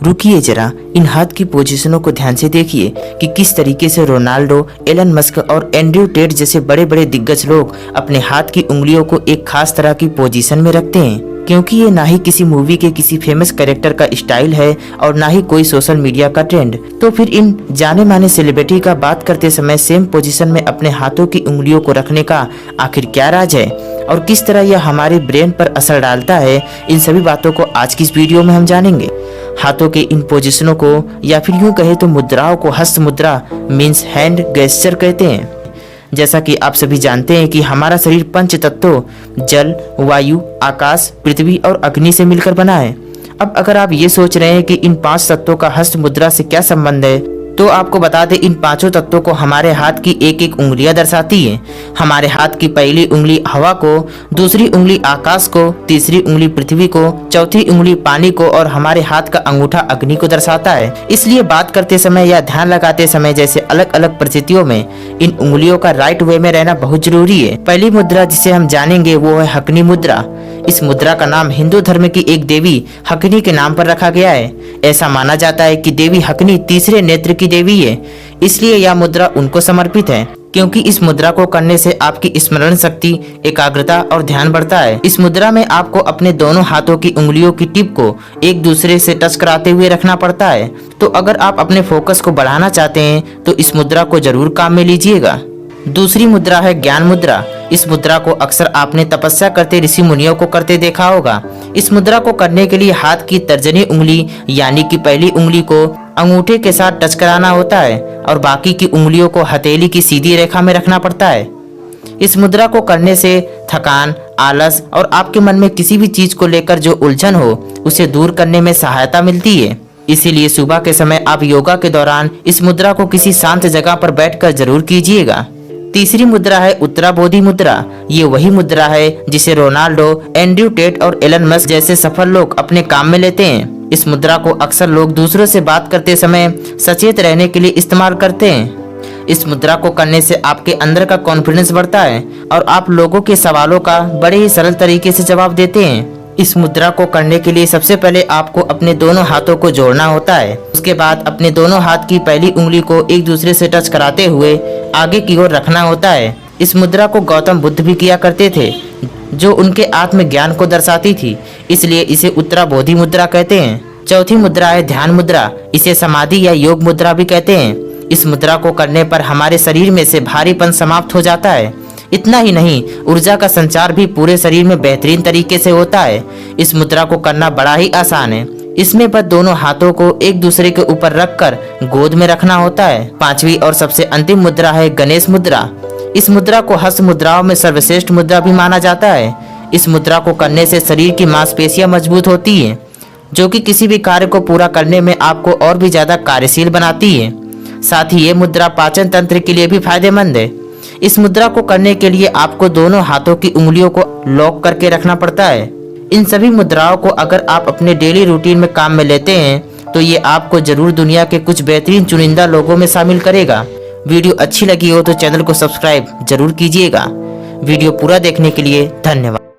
रुकिए जरा, इन हाथ की पोजीशनों को ध्यान से देखिए कि किस तरीके से रोनाल्डो, एलन मस्क और एंड्रयू टेट जैसे बड़े बड़े दिग्गज लोग अपने हाथ की उंगलियों को एक खास तरह की पोजीशन में रखते हैं। क्योंकि ये ना ही किसी मूवी के किसी फेमस कैरेक्टर का स्टाइल है और ना ही कोई सोशल मीडिया का ट्रेंड। तो फिर इन जाने माने सेलिब्रिटी का बात करते समय सेम पोजीशन में अपने हाथों की उंगलियों को रखने का आखिर क्या राज है और किस तरह यह हमारे ब्रेन पर असर डालता है, इन सभी बातों को आज की इस वीडियो में हम जानेंगे। हाथों के इन पोजीशनों को या फिर यूं कहे तो मुद्राओं को हस्त मुद्रा मीन्स हैंड गेस्चर कहते हैं। जैसा कि आप सभी जानते हैं कि हमारा शरीर पंच तत्वों जल, वायु, आकाश, पृथ्वी और अग्नि से मिलकर बना है। अब अगर आप ये सोच रहे हैं कि इन 5 तत्वों का हस्त मुद्रा से क्या संबंध है, तो आपको बता दें इन 5 तत्वों को हमारे हाथ की एक एक उंगलियां दर्शाती है। हमारे हाथ की पहली उंगली हवा को, दूसरी उंगली आकाश को, तीसरी उंगली पृथ्वी को, चौथी उंगली पानी को और हमारे हाथ का अंगूठा अग्नि को दर्शाता है। इसलिए बात करते समय या ध्यान लगाते समय जैसे अलग अलग परिस्थितियों में इन उंगलियों का राइट वे में रहना बहुत जरूरी है। पहली मुद्रा जिसे हम जानेंगे वो है हकनी मुद्रा। इस मुद्रा का नाम हिंदू धर्म की एक देवी हकनी के नाम पर रखा गया है। ऐसा माना जाता है कि देवी हकनी तीसरे नेत्र की देवी है, इसलिए यह मुद्रा उनको समर्पित है। क्योंकि इस मुद्रा को करने से आपकी स्मरण शक्ति, एकाग्रता और ध्यान बढ़ता है। इस मुद्रा में आपको अपने दोनों हाथों की उंगलियों की टिप को एक दूसरे से टच कराते हुए रखना पड़ता है। तो अगर आप अपने फोकस को बढ़ाना चाहते हैं तो इस मुद्रा को जरूर काम में लीजिएगा। दूसरी मुद्रा है ज्ञान मुद्रा। इस मुद्रा को अक्सर आपने तपस्या करते ऋषि मुनियों को करते देखा होगा। इस मुद्रा को करने के लिए हाथ की तर्जनी उंगली यानी कि पहली उंगली को अंगूठे के साथ टच कराना होता है और बाकी की उंगलियों को हथेली की सीधी रेखा में रखना पड़ता है। इस मुद्रा को करने से थकान, आलस और आपके मन में किसी भी चीज को लेकर जो उलझन हो उसे दूर करने में सहायता मिलती है। इसीलिए सुबह के समय आप योगा के दौरान इस मुद्रा को किसी शांत जगह पर बैठकर जरूर कीजिएगा। तीसरी मुद्रा है उत्तराबोधि मुद्रा। ये वही मुद्रा है जिसे रोनाल्डो, एंड्रयू टेट और एलन मस्क जैसे सफल लोग अपने काम में लेते हैं। इस मुद्रा को अक्सर लोग दूसरों से बात करते समय सचेत रहने के लिए इस्तेमाल करते हैं। इस मुद्रा को करने से आपके अंदर का कॉन्फिडेंस बढ़ता है और आप लोगों के सवालों का बड़े ही सरल तरीके से जवाब देते हैं। इस मुद्रा को करने के लिए सबसे पहले आपको अपने दोनों हाथों को जोड़ना होता है। उसके बाद अपने दोनों हाथ की पहली उंगली को एक दूसरे से टच कराते हुए आगे की ओर रखना होता है। इस मुद्रा को गौतम बुद्ध भी किया करते थे, जो उनके आत्मज्ञान को दर्शाती थी, इसलिए इसे उत्तराबोधि मुद्रा कहते हैं। चौथी मुद्रा है ध्यान मुद्रा। इसे समाधि या योग मुद्रा भी कहते हैं। इस मुद्रा को करने पर हमारे शरीर में से भारीपन समाप्त हो जाता है। इतना ही नहीं, ऊर्जा का संचार भी पूरे शरीर में बेहतरीन तरीके से होता है। इस मुद्रा को करना बड़ा ही आसान है। इसमें बस दोनों हाथों को एक दूसरे के ऊपर रखकर गोद में रखना होता है। पांचवी और सबसे अंतिम मुद्रा है गणेश मुद्रा। इस मुद्रा को हस्त मुद्राओं में सर्वश्रेष्ठ मुद्रा भी माना जाता है। इस मुद्रा को करने से शरीर की मांसपेशियां मजबूत होती हैं, जो कि किसी भी कार्य को पूरा करने में आपको और भी ज्यादा कार्यशील बनाती है। साथ ही ये मुद्रा पाचन तंत्र के लिए भी फायदेमंद है। इस मुद्रा को करने के लिए आपको दोनों हाथों की उंगलियों को लॉक करके रखना पड़ता है। इन सभी मुद्राओं को अगर आप अपने डेली रूटीन में काम में लेते हैं तो ये आपको जरूर दुनिया के कुछ बेहतरीन चुनिंदा लोगों में शामिल करेगा। वीडियो अच्छी लगी हो तो चैनल को सब्सक्राइब जरूर कीजिएगा। वीडियो पूरा देखने के लिए धन्यवाद।